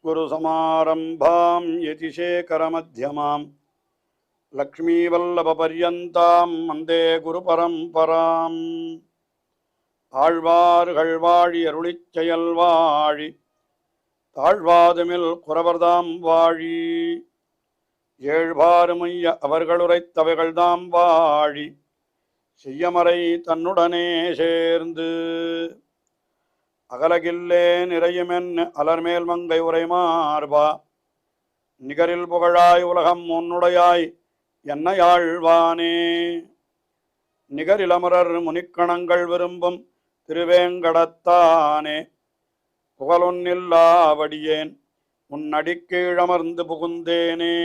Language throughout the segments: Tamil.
अस्मद्गुरुसमारम्भां यतिशेखरमध्यमां लक्ष्मीवल्लभपर्यन्तां वन्दे गुरुपरम्पराम् ஆழ்வார்கள் வாழி அருளிச் செயல் வாழி தாழ்வாதுமில் குறவர்தாம் வாழி ஏழ்பாறுமைய அவர்களுரைத்தவைகள்தாம் வாழி செய்யமறை தன்னுடனே சேர்ந்து அகலகில்லே நிறையுமென் அலர்மேல் மங்கை உரை மார்பா நிகரில் புகழாய் உலகம் உன்னுடையாய் என்னையாழ்வானே நிகரிலமரர் முனிக்கணங்கள் விரும்பும் திருவேங்கடத்தானே புகழொன்னில்லாவடியேன் உன்னடிக்கீழமர்ந்து புகுந்தேனே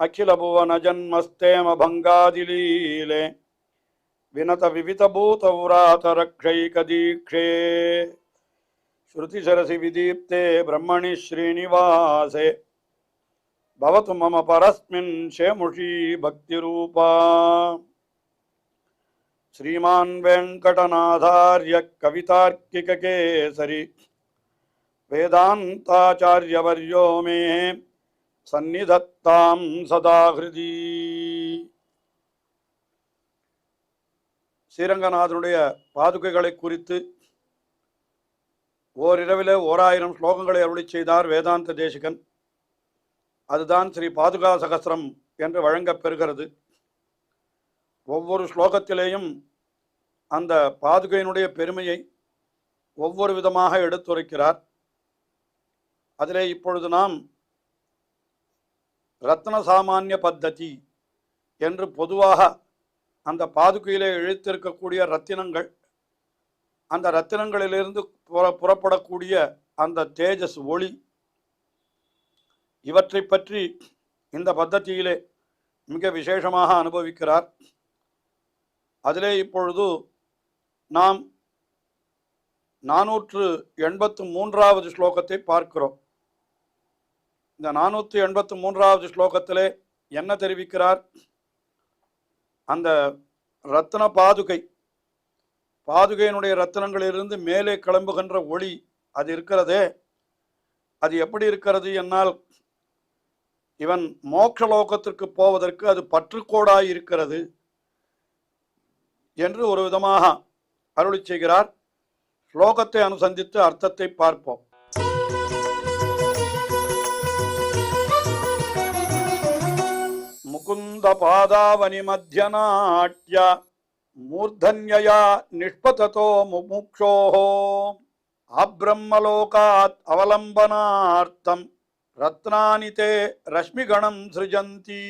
அகில புவன ஜன்மஸ்தேம பங்காதிலீலே வினத விவித பூதவ்ராத ரக்ஷைகதீக்ஷே ஸ்ருதிசரசி விதீப்தே பிரம்மணி ஸ்ரீனிவாசே பவது மம பரஸ்மின் ஷேமுஷி பக்திரூபா श्रीमान् वेङ्कटनाथार्य कवितार्किककेसरी वेदान्ताचार्यवर्यो मे सन्निधत्तां सदा हृदि ஸ்ரீரங்கநாதனுடைய பாதுகைகளை குறித்து ஓரிரவிலே 1000 ஸ்லோகங்களை அருளிச் செய்தார் வேதாந்த தேசிகன். அதுதான் ஸ்ரீ பாதுகா சகஸ்ரம் என்று வழங்கப் பெறுகிறது. ஒவ்வொரு ஸ்லோகத்திலேயும் அந்த பாதுகையினுடைய பெருமையை ஒவ்வொரு விதமாக எடுத்துரைக்கிறார். அதிலே இப்பொழுது நாம் ரத்ன சாமானிய பத்ததி என்று பொதுவாக அந்த பாதுகையிலே இழுத்திருக்கக்கூடிய ரத்தினங்கள், அந்த ரத்தினங்களிலிருந்து புறப்படக்கூடிய அந்த தேஜஸ் ஒளி, இவற்றை பற்றி இந்த பத்ததியிலே மிக விசேஷமாக அனுபவிக்கிறார். அதிலே இப்பொழுது நாம் 483வது ஸ்லோகத்தை பார்க்கிறோம். இந்த 483வது ஸ்லோகத்திலே என்ன தெரிவிக்கிறார்? அந்த ரத்ன பாதுகையினுடைய ரத்தினங்களிலிருந்து மேலே கிளம்புகின்ற ஒளி அது இருக்கிறதே, அது எப்படி இருக்கிறது என்னால் இவன் மோட்சலோகத்திற்கு போவதற்கு அது பற்றுக்கோடாய் இருக்கிறது என்று ஒரு விதமாக அருளி செய்கிறார். ஸ்லோகத்தை அனுசந்தித்து அர்த்தத்தை பார்ப்போம். முகுந்த பாதாவனி மத்தியநாட்ய மூர்தன்யயா நிஷ்பததோ முமுக்ஷோஹோ அப்ரம்மலோகாத் அவலம்பனார்த்தம் ரத்னானி தே ரஷ்மிகணம் சிருஜந்தி.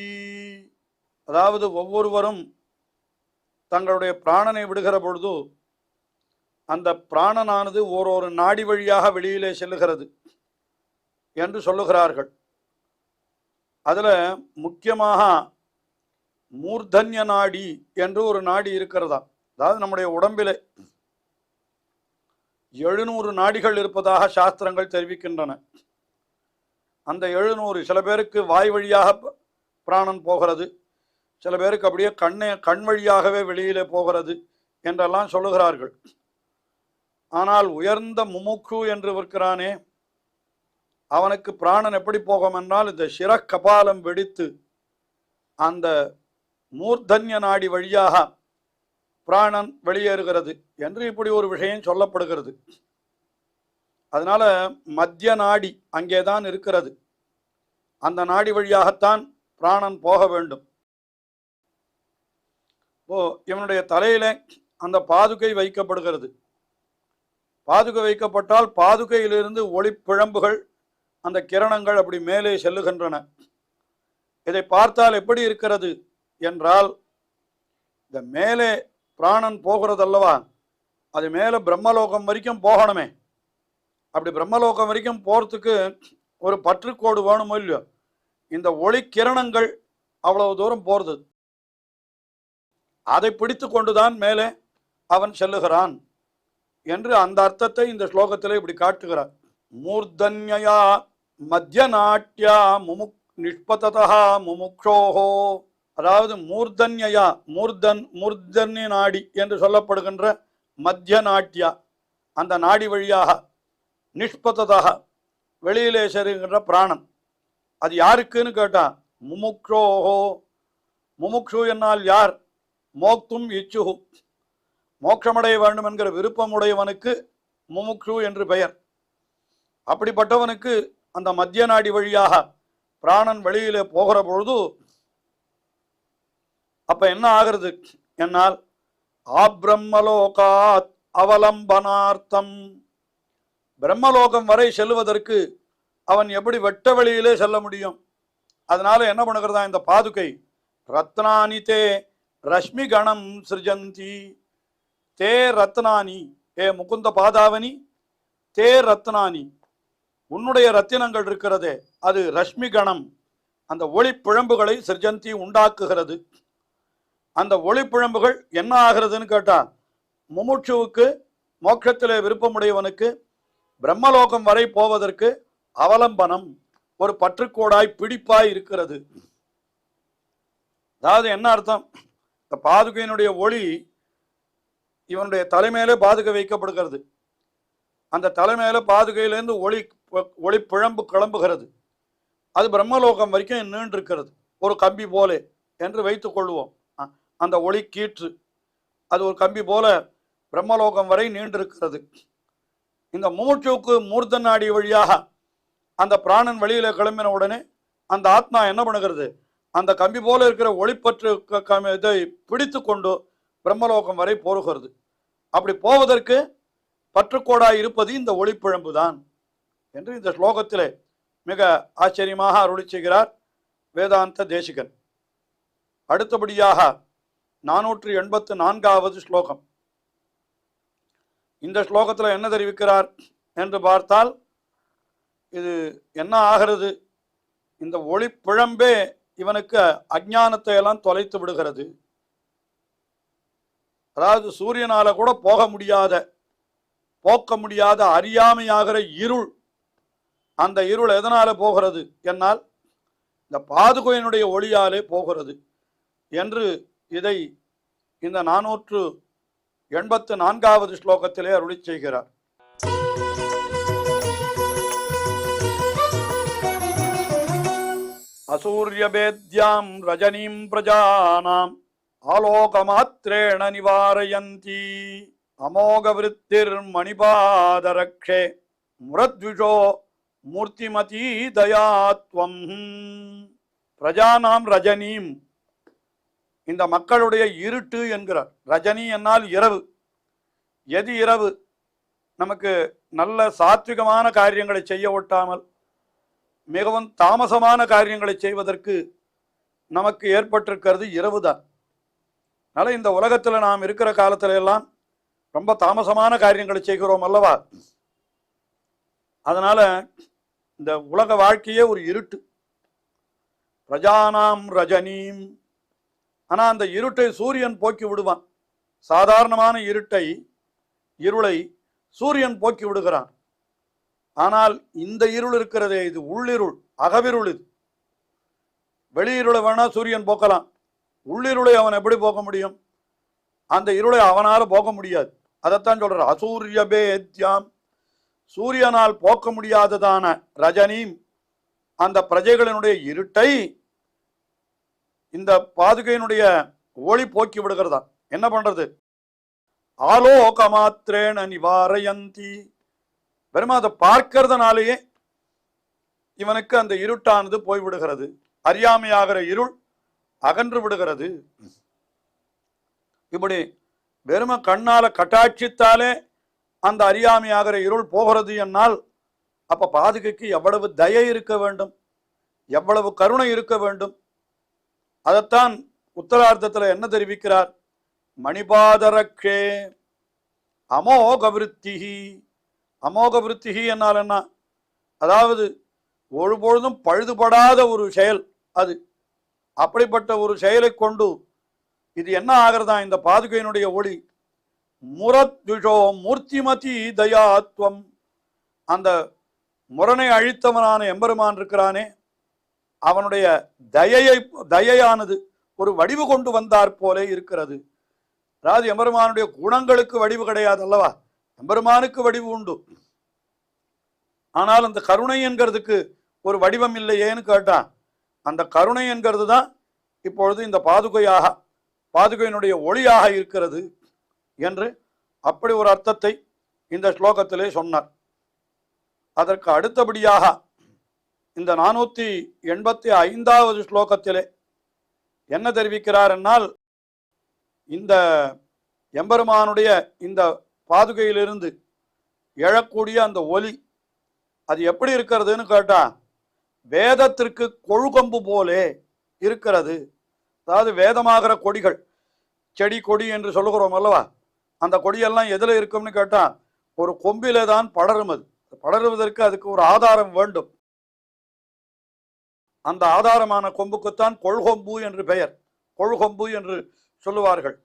அதாவது ஒவ்வொருவரும் தங்களுடைய பிராணனை விடுகிற பொழுது அந்த பிராணனானது ஒரு நாடி வழியாக வெளியிலே செல்லுகிறது என்று சொல்லுகிறார்கள். அதில் முக்கியமாக மூர்தன்ய நாடி என்று ஒரு நாடி இருக்கிறதா. அதாவது நம்முடைய உடம்பிலே 700 நாடிகள் இருப்பதாக சாஸ்திரங்கள் தெரிவிக்கின்றன. அந்த 700 சில பேருக்கு வாய் வழியாக பிராணன் போகிறது, சில பேருக்கு அப்படியே கண் வழியாகவே வெளியிலே போகிறது என்றெல்லாம் சொல்லுகிறார்கள். ஆனால் உயர்ந்த முமுக்கு என்று இருக்கிறானே, அவனுக்கு பிராணன் எப்படி போகும் என்றால் இந்த சிரக்கபாலம் வெடித்து அந்த மூர்தன்ய நாடி வழியாக பிராணன் வெளியேறுகிறது என்று இப்படி ஒரு விஷயம் சொல்லப்படுகிறது. அதனால மத்திய நாடி அங்கேதான் இருக்கிறது. அந்த நாடி வழியாகத்தான் பிராணன் போக வேண்டும். இவனுடைய தலையில அந்த பாதுகை வைக்கப்படுகிறது. பாதுகை வைக்கப்பட்டால் பாதுகையிலிருந்து ஒளிப்பிழம்புகள், அந்த கிரணங்கள் அப்படி மேலே செல்லுகின்றன. இதை பார்த்தால் எப்படி இருக்கிறது என்றால், இந்த மேலே பிராணன் போகிறதல்லவா, அது மேலே பிரம்மலோகம் வரைக்கும் போகணுமே. அப்படி பிரம்மலோகம் வரைக்கும் போகிறதுக்கு ஒரு பற்றுக்கோடு வேணுமோ இல்லையோ, இந்த ஒளி கிரணங்கள் அவ்வளவு தூரம் போகிறது. அதை பிடித்து கொண்டுதான் மேலே அவன் செல்லுகிறான் என்று அந்த அர்த்தத்தை இந்த ஸ்லோகத்திலே இப்படி காட்டுகிறார். மூர்தன்யா மத்திய நாட்டியா நிஷ்பததா முமுக்ஷோஹோ. அதாவது மூர்தன்யா, மூர்தன்ய நாடி என்று சொல்லப்படுகின்ற மத்திய நாட்டியா, அந்த நாடி வழியாக நிஷ்பததா வெளியிலே செல்கின்ற பிராணன். அது யாருக்குன்னு கேட்டா முமுக்ஷோஹோ. முமுக்ஷு என்னால் யார்? மோக்தும் இச்சுகு, மோட்சமடைய வேண்டும் என்கிற விருப்பமுடையவனுக்கு முமுக்ஷு என்று பெயர். அப்படிப்பட்டவனுக்கு அந்த மத்திய நாடி வழியாக பிராணன் வெளியிலே போகிற பொழுது அப்ப என்ன ஆகிறது என்னால் ஆப்ரம்மலோகாத் அவலம்பனார்த்தம், பிரம்மலோகம் வரை செல்வதற்கு அவன் எப்படி வெட்ட வெளியிலே செல்ல முடியும்? அதனால என்ன பண்ணுகிறதா இந்த பாதுகை, ரத்னானி தே ரஷ்மி கணம் சிருஜந்தி. தே ரத்னானி, ஏ முகுந்த பாதாவனி, தே ரத்னானி, உன்னுடைய ரத்தினங்கள் இருக்கிறதே அது ரஷ்மி கணம், அந்த ஒளிப்பிழம்புகளை சிருஜந்தி உண்டாக்குகிறது. அந்த ஒளிப்பிழம்புகள் என்ன ஆகிறதுன்னு கேட்டா முமுட்சுவுக்கு, மோட்சத்திலே விருப்பமுடையவனுக்கு பிரம்மலோகம் வரை போவதற்கு அவலம்பனம், ஒரு பற்றுக்கோடாய் பிடிப்பாய் இருக்கிறது. அதாவது என்ன அர்த்தம்? இந்த பாதுகையினுடைய ஒளி இவனுடைய தலைமையிலே பாதுகை வைக்கப்படுகிறது. அந்த தலைமையில பாதுகையிலேருந்து ஒளி பிழம்பு கிளம்புகிறது. அது பிரம்மலோகம் வரைக்கும் நீண்டிருக்கிறது, ஒரு கம்பி போல என்று வைத்துக் கொள்வோம். அந்த ஒளி கீற்று அது ஒரு கம்பி போல பிரம்மலோகம் வரை நீண்டிருக்கிறது. இந்த முமுட்சுவுக்கு மூர்த்த நாடி வழியாக அந்த பிராணன் வெளியில கிளம்பின உடனே அந்த ஆத்மா என்ன பண்ணுகிறது? அந்த கம்பி போல இருக்கிற ஒளிப்பற்று இதை பிடித்து கொண்டு பிரம்மலோகம் வரை போகிறது. அப்படி போவதற்கு பற்றுக்கோடாய் இருப்பது இந்த ஒளிப்பிழம்பு தான் என்று இந்த ஸ்லோகத்திலே மிக ஆச்சரியமாக அருளி செய்கிறார் வேதாந்த தேசிகன். அடுத்தபடியாக 484வது ஸ்லோகம். இந்த ஸ்லோகத்தில் என்ன தெரிவிக்கிறார் என்று பார்த்தால், இது என்ன ஆகிறது? இந்த ஒளிப்பிழம்பே இவனுக்கு அஞ்ஞானத்தை எல்லாம் தொலைத்து விடுகிறது. அதாவது சூரியனால கூட போக்க முடியாத அறியாமையாகிற இருள், அந்த இருள் எதனால போகிறது என்னால் இந்த பாதுகையினுடைய ஒளியாலே போகிறது என்று இதை இந்த 484வது ஸ்லோகத்திலே அருளி செய்கிறார். அசூரியபேத்யாம் ரஜனீம் பிரஜானாம் ஆலோகமாத்ரேண நிவாரயந்தி அமோக விருத்திர் மணிபாதரக்ஷே முரத்விஷோ மூர்த்திமதி தயாத்வம். பிரஜானாம் ரஜனீம், இந்த மக்களுடைய இருட்டு என்கிறார். ரஜனி என்னால் இரவு. எது இரவு? நமக்கு நல்ல சாத்விகமான காரியங்களை செய்ய ஒட்டாமல் மிகவும் தாமசமான காரியங்களை செய்வதற்கு நமக்கு ஏற்பட்டிருக்கிறது இரவு தான். அதனால் இந்த உலகத்தில் நாம் இருக்கிற காலத்துல எல்லாம் ரொம்ப தாமசமான காரியங்களை செய்கிறோம் அல்லவா? அதனால இந்த உலக வாழ்க்கையே ஒரு இருட்டு. பிரஜானாம் ரஜனீம். ஆனா அந்த இருட்டை சூரியன் போக்கி விடுவான். சாதாரணமான இருளை சூரியன் போக்கி விடுகிறான். ஆனால் இந்த இருள் இருக்கிறதே, இது உள்ளிருள், அகவிருள். இது வெளியிருளை வேணா சூரியன் போக்கலாம், உள்ளிருளை அவன் எப்படி போக்க முடியும்? அந்த இருளை அவனால போக்க முடியாது. அதைத்தான் சொல்ற அசூரியபேத்யாம், சூரியனால் போக்க முடியாததான ரஜனீம், அந்த பிரஜைகளினுடைய இருட்டை இந்த பாதுகையினுடைய ஒளி போக்கி விடுகிறதா. என்ன பண்றது? ஆலோகமாத்ரேண நிவாரயந்தி, வெறும் அதை பார்க்கிறதுனாலேயே இவனுக்கு அந்த இருட்டானது போய்விடுகிறது. அறியாமையாகிற இருள் அகன்று விடுகிறது. இப்படி வெறும கண்ணால கட்டாட்சித்தாலே அந்த அறியாமையாகிற இருள் போகிறது என்னால் அப்ப பாதுகைக்கு எவ்வளவு தயை இருக்க வேண்டும், எவ்வளவு கருணை இருக்க வேண்டும். அதைத்தான் உத்தரார்த்தத்தில் என்ன தெரிவிக்கிறார்? மணிபாதரக்ஷே அமோக விருத்திகி. அமோக விருத்திகி என்னால் என்ன? அதாவது ஒருபொழுதும் பழுதுபடாத ஒரு செயல் அது. அப்படிப்பட்ட ஒரு செயலை கொண்டு இது என்ன ஆகிறதா? இந்த பாதுகையினுடைய ஒளி முரத்விஷோ மூர்த்திமதி தயாத்வம், அந்த முரணை அழித்தவனான எம்பெருமான் இருக்கிறானே, அவனுடைய தயையானது ஒரு வடிவு கொண்டு வந்தார் போலே இருக்கிறது. அதாவது எம்பெருமானுடைய குணங்களுக்கு வடிவு கிடையாது அல்லவா? எம்பெருமானுக்கு வடிவு உண்டு. ஆனால் அந்த கருணை என்கிறதுக்கு ஒரு வடிவம் இல்லையேன்னு கேட்டா, அந்த கருணை என்கிறது தான் இப்பொழுது இந்த பாதுகையினுடைய ஒளியாக இருக்கிறது என்று அப்படி ஒரு அர்த்தத்தை இந்த ஸ்லோகத்திலே சொன்னார். அதற்கு அடுத்தபடியாக இந்த 485வது ஸ்லோகத்திலே என்ன தெரிவிக்கிறார் என்னால், இந்த எம்பெருமானுடைய இந்த பாதுகையிலிருந்து எழக்கூடிய அந்த ஒலி அது எப்படி இருக்கிறதுன்னு கேட்டா, வேதத்திற்கு கொழுகொம்பு போலே இருக்கிறது. அதாவது வேதமாகிற கொடிகள், செடி கொடி என்று சொல்லுகிறோம் அல்லவா, அந்த கொடியெல்லாம் எதில் இருக்கும்னு கேட்டா ஒரு கொம்பிலே தான் படரும். அது படருவதற்கு அதுக்கு ஒரு ஆதாரம் வேண்டும். அந்த ஆதாரமான கொம்புக்குத்தான் கொள்கொம்பு என்று பெயர். கொள்கொம்பு என்று சொல்லுவார்கள்.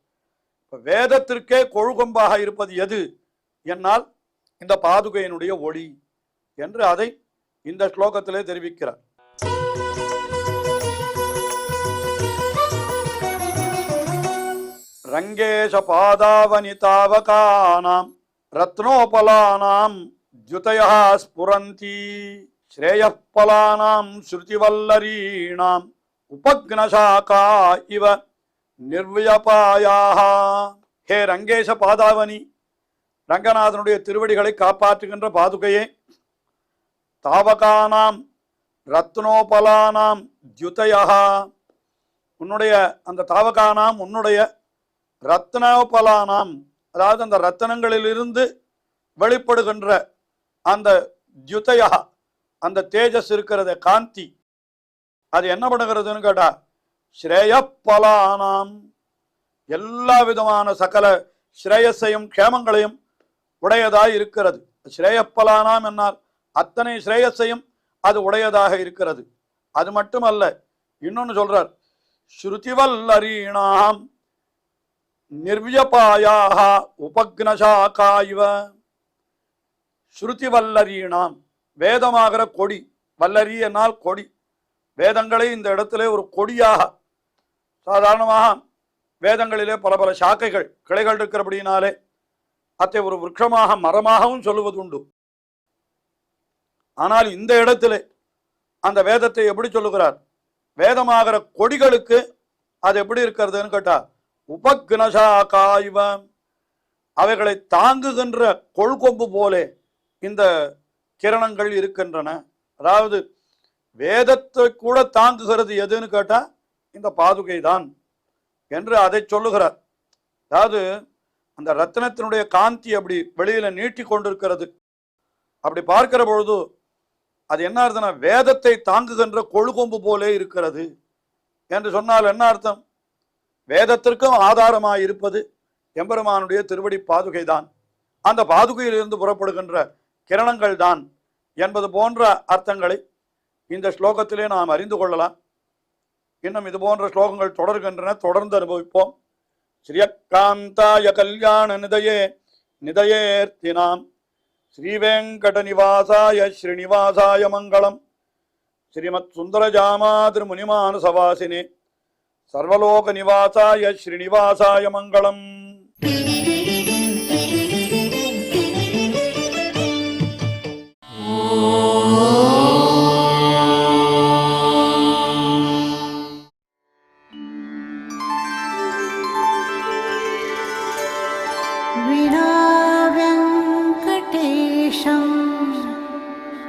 வேதத்திற்கே கொள்கொம்பாக இருப்பது எது என்னால் இந்த பாதுகையினுடைய ஒளி என்று அதை இந்த ஸ்லோகத்திலே தெரிவிக்கிறார். ரங்கேஷ பாதாவனிதாவகானாம் ரத்னோபலானாம் ஜுதயா ஸ்புரந்தி ஸ்ரேயப்பலானாம் ஸ்ருதிவல்லரீணாம் உபக்னசாகா இவ நிர்வியபாயாக. ஹே ரங்கேஷ பாதாவனி, ரங்கநாதனுடைய திருவடிகளை காப்பாற்றுகின்ற பாதுகையே, தாவகானாம் ரத்னோபலானாம் ஜுதயா, உன்னுடைய அந்த தாவகானாம் உன்னுடைய ரத்னோபலானாம், அதாவது அந்த ரத்தனங்களிலிருந்து வெளிப்படுகின்ற அந்த ஜுதயா, அந்த தேஜஸ் இருக்கிறத காந்தி, அது என்ன பண்ணுகிறதுன்னு கேட்டா ஸ்ரேயப்பலானாம், எல்லா விதமான சகல ஸ்ரேயஸையும் கேமங்களையும் உடையதாய் இருக்கிறது. ஸ்ரேயப்பலானாம் என்னால் அத்தனை ஸ்ரேயஸையும் அது உடையதாக இருக்கிறது. அது மட்டுமல்ல, இன்னொன்னு சொல்றார், ஸ்ருதிவல்லரீணாம் நிர்வியபாயாக உபக்னசாகா இவ. ஸ்ருதிவல்லரீணாம், வேதமாகிற கொடி, வல்லரி என்னால் கொடி, வேதங்களை இந்த இடத்திலே ஒரு கொடியாக, சாதாரணமாக வேதங்களிலே பல பல சாக்கைகள் கிளைகள் இருக்கிறபடினாலே அதை ஒரு விருட்சமாக மரமாகவும் சொல்லுவது உண்டு. ஆனால் இந்த இடத்திலே அந்த வேதத்தை எப்படி சொல்லுகிறார், வேதமாகிற கொடிகளுக்கு அது எப்படி இருக்கிறதுன்னு கேட்டா உபக்னசாகா இவ, அவைகளை தாங்குகின்ற கொள்கொம்பு போலே இந்த கிரணங்கள் இருக்கின்றன. அதாவது வேதத்தை கூட தாங்குகிறது எதுன்னு கேட்டா இந்த பாதுகை தான் என்று அதை சொல்லுகிறார். அதாவது அந்த ரத்தினத்தினுடைய காந்தி அப்படி வெளியில நீட்டி கொண்டிருக்கிறது. அப்படி பார்க்கிற பொழுது அது என்ன அர்த்தம்னா, வேதத்தை தாங்குகின்ற கொழுகொம்பு போலே இருக்கிறது என்று சொன்னால் என்ன அர்த்தம், வேதத்திற்கும் ஆதாரமாய் இருப்பது எம்பெருமானுடைய திருவடி பாதுகை தான், அந்த பாதுகையிலிருந்து புறப்படுகின்ற கிரணங்கள் தான் என்பது போன்ற அர்த்தங்களை இந்த ஸ்லோகத்திலே நாம் அறிந்து கொள்ளலாம். இன்னும் இது போன்ற ஸ்லோகங்கள் தொடர்கின்றன, தொடர்ந்து அனுபவிப்போம். ஸ்ரீயக்காந்தாய கல்யாண நிதயேர்த்தினாம் ஸ்ரீவேங்கட நிவாசாய ஸ்ரீனிவாசாய மங்களம். ஸ்ரீமத் சுந்தரஜாமாதிர் முனிமானசவாசினே சர்வலோக நிவாசாய ஸ்ரீனிவாசாய மங்களம்.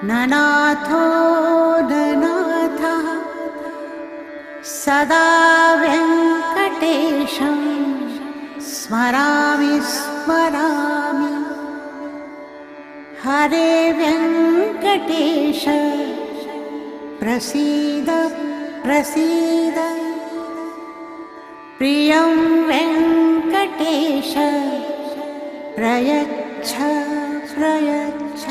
ननाथो ननाथः सदा वेङ्कटेशं स्मरामि स्मरामि. हरे वेङ्कटेश प्रसीद प्रसीद. प्रियं वेङ्कटेश प्रयच्छ प्रयच्छ.